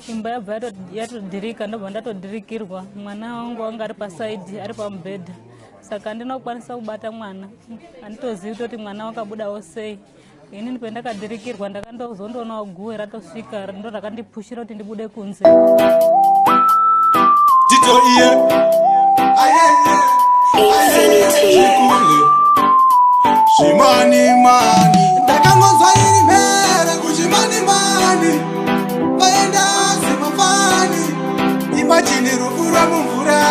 imba yabva yatodhirika, ndobva ndatodhirikirwa. Mwana wangu wanga ari pasaidhi, ari pamubhedha. Saka handinokwanisa kubata mwana. Handitozivi kuti mwana wakabudawo sei. Inini pendakadhirikirwa ndakandozondoonawo guwe ratosvika ndo rakandipushira kuti ndibude kunze. Tito iye Shimani mani ndakangonzwa iri mhere kushimani mani vaenda semafani imajini rufu rwamumvura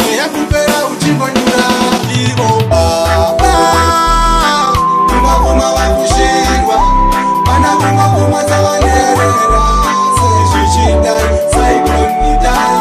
mweya kupera uchingonyura ivo baba kumavuma vakushirwa vana kumavuma dzavanerera sezvichidai saikonidai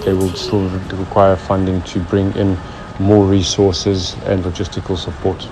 They will still require funding to bring in more resources and logistical support.